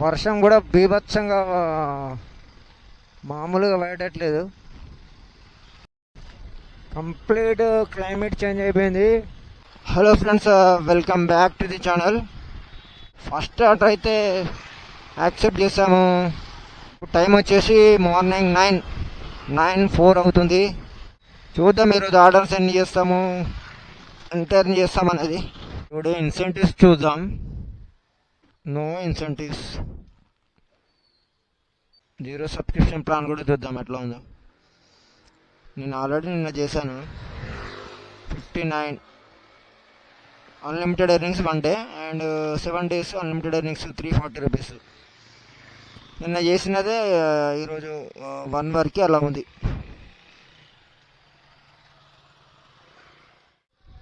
వర్షం కూడా బీభత్సంగా మామూలుగా పడేటట్లేదు. కంప్లీట్ క్లైమేట్ చేంజ్ అయిపోయింది. Hello friends, welcome back to the channel. First order అయితే యాక్సెప్ట్ చేసాము. టైం వచ్చేసి మార్నింగ్ 9:04 అవుతుంది. చూద్దాం ఈరోజు ఆర్డర్స్ ఎన్ని చేస్తాము, ఎంత ఎర్న్ చేస్తామనేది. టుడే ఇన్సెంటివ్స్ చూద్దాం. నో ఇన్సెంటివ్స్, 0 సబ్స్క్రిప్షన్ ప్లాన్ కూడా చూద్దాం ఎట్లా ఉందో. నేను ఆల్రెడీ నిన్న చేశాను 59 unlimited earnings 1 day and 7 days unlimited earnings 340 rupees. నిన్న చేసినదే ఈరోజు 1 వరకు అలా ఉంది.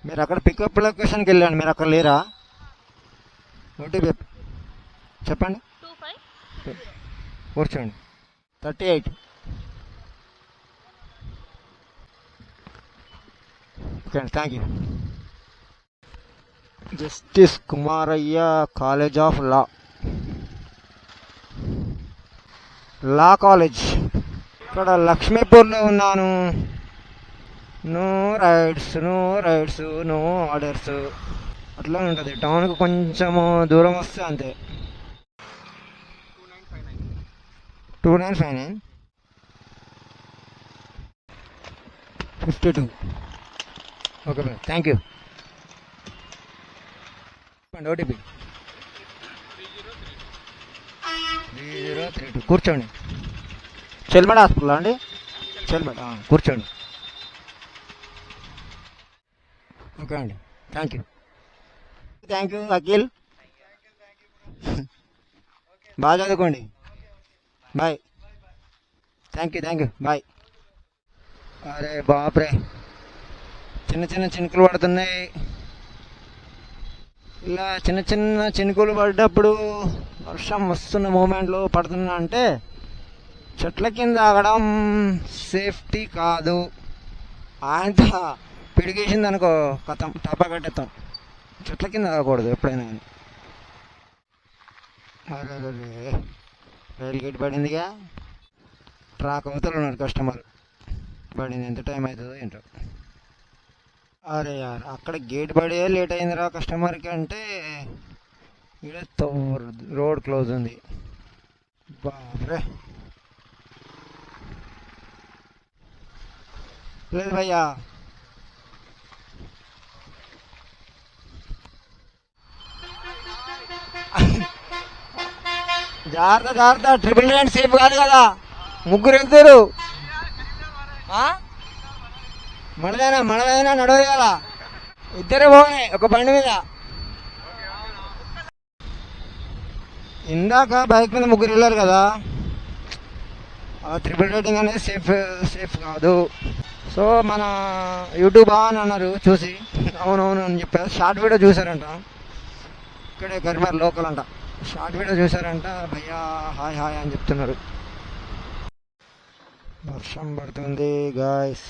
మీరు అక్కడ పికప్ లొకేషన్కి వెళ్ళండి, మీరు అక్కడ లేరా? ఓటీపీ చెప్పండి. కూర్చోండి. 38. ఓకే అండి, thank you. Justice Kumaraiah college of law college. ఇక్కడ లక్ష్మీపూర్లో ఉన్నాను. నో రైడ్స్, నో ఆర్డర్స్ అట్లా ఉంటుంది. టౌన్కి కొంచెము దూరం వస్తే అంతే. 2959 52. Okay madam, thank you. OTP 3032. కూర్చోండి. చెల్మడ హాస్పిటల్ అండి? చెల్మడ, కూర్చోండి. ఓకే అండి, thank you. Thank you Akhil. బాగా చదువుకోండి. బాయ్. Thank you, bye. అరే బాప్రే, చిన్న చిన్న చినుకులు పడుతున్నాయి. ఇలా చిన్న చిన్న చినుకులు పడ్డప్పుడు వర్షం వస్తున్న మూమెంట్లో పడుతున్నా అంటే చెట్ల కింద ఆగడం సేఫ్టీ కాదు. ఆయన పిడిగేసింది అనుకో, కథం టపా కట్టేస్తాం. చెట్ల కింద ఆగకూడదు ఎప్పుడైనా కానీ. అరే రైలు గేట్ పడిందిగా. ట్రాక్ అవతల ఉన్నారు కస్టమర్. పడింది, ఎంత టైం అవుతుందో ఏంటో. అరే యార్, అక్కడ గేట్ పడే లేట్ అయిందిరా కస్టమర్కి అంటే ఇక్కడ రోడ్ క్లోజ్ ఉంది. బాబ్రే, లేదు భయ్యా. జాగ్రత్త, ట్రిపుల్ నైన్ సేఫ్ కాదు కదా, ముగ్గురు వెళ్తారు. మనదైనా నడవగల, ఇద్దరే పోనీ ఒక బండి మీద. ఇందాక బైక్ మీద ముగ్గురు వెళ్ళారు కదా, ట్రిపుల్ రైడింగ్ అనేది సేఫ్ కాదు. సో మన యూట్యూబ్ అని అన్నారు చూసి, అవునవును అని చెప్పారు. షార్ట్ వీడియో చూసారంట, ఇక్కడే కరీంనగర్ లోకల్ అంట. షార్ట్ వీడియో చూసారంట. భయ్యా హాయ్ అని చెప్తున్నారు. వర్షం పడుతుంది గాయస్.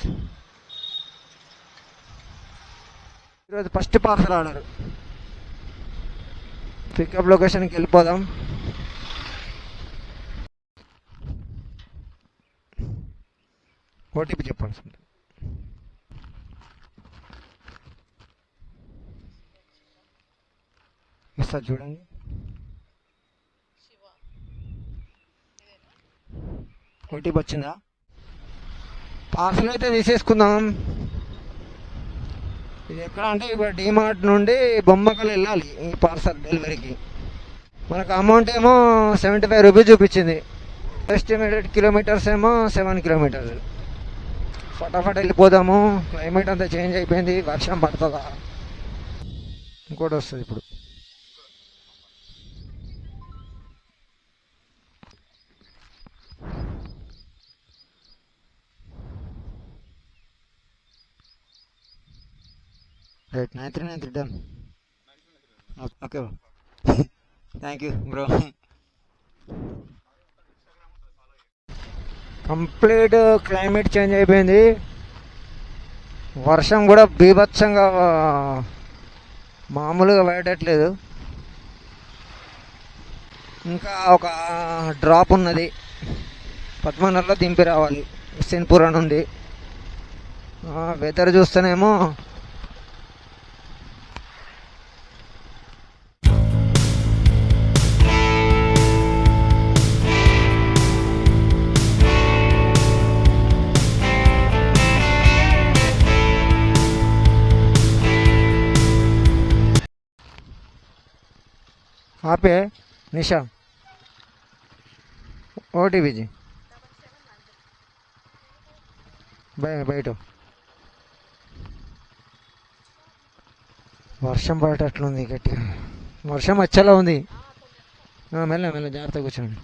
ఈరోజు ఫస్ట్ పార్సల్ ఆర్డర్. పికప్ లొకేషన్కి వెళ్ళిపోదాం. ఓటీపీ చెప్పాల్సి ఉంటుంది. ఇస్తారు చూడండి. ఓటీపీ వచ్చిందా? పార్సల్ అయితే తీసేసుకుందాం. ఇది ఎక్కడ అంటే ఇప్పుడు డిమార్ట్ నుండి బొమ్మకలు వెళ్ళాలి ఈ పార్సల్ డెలివరీకి. మనకు అమౌంట్ ఏమో 75 రూపీస్ చూపించింది. ఎస్టిమేటెడ్ కిలోమీటర్స్ ఏమో 7 kilometers. ఫటాఫట్ వెళ్ళిపోదాము. క్లైమేట్ అంతా చేంజ్ అయిపోయింది. వర్షం పడుతుందా? ఇంకోటి వస్తుంది ఇప్పుడు. Right, 9393 done. Okay, thank you bro. Complete climate change అయిపోయింది. వర్షం కూడా బీభత్సంగా మామూలుగా పడేటట్లేదు. ఇంకా ఒక డ్రాప్ ఉన్నది, పద్మనార్లో దింపి రావాలి హుస్సేన్పుర నుండి. వెదర్ చూస్తేనేమో ఆపే నిషా ఓటీబీజీ బయట వర్షం పడేటట్లుంది గట్టిగా, వర్షం వచ్చేలా ఉంది. మెల్ల మెల్ల జాగ్రత్త కూర్చోండి,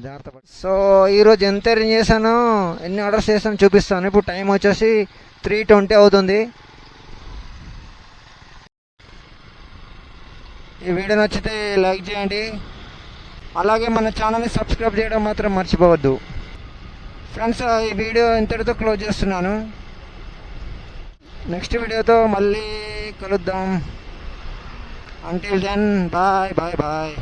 జాగ్రత్త పడి. సో ఈరోజు ఎంత అరేంజ్ చేశానో, ఎన్ని ఆర్డర్స్ చేశానో చూపిస్తాను. ఇప్పుడు టైం వచ్చేసి 3:20 అవుతుంది. ఈ వీడియో నచ్చితే లైక్ చేయండి, అలాగే మన ఛానల్ని సబ్స్క్రైబ్ చేయడం మాత్రం మర్చిపోవద్దు ఫ్రెండ్స్. ఈ వీడియో ఇంతటితో క్లోజ్ చేస్తున్నాను. నెక్స్ట్ వీడియోతో మళ్ళీ కలుద్దాం. Until then bye bye bye.